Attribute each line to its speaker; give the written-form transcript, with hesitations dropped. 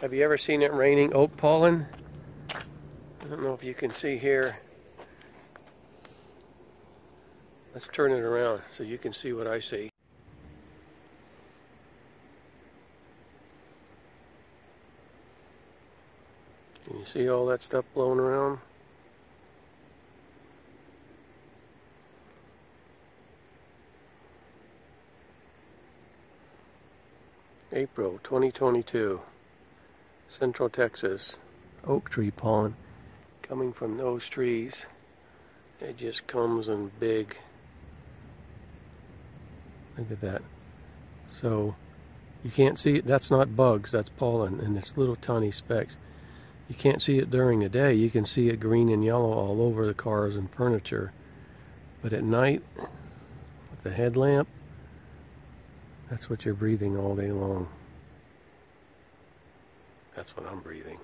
Speaker 1: Have you ever seen it raining oak pollen? I don't know if you can see here. Let's turn it around so you can see what I see. Can you see all that stuff blowing around? April 2022, Central Texas, oak tree pollen coming from those trees. It just comes in big. Look at that. So you can't see it. That's not bugs, that's pollen, and it's little tiny specks. You can't see it during the day. You can see it green and yellow all over the cars and furniture. But at night, with the headlamp, that's what you're breathing all day long. That's what I'm breathing.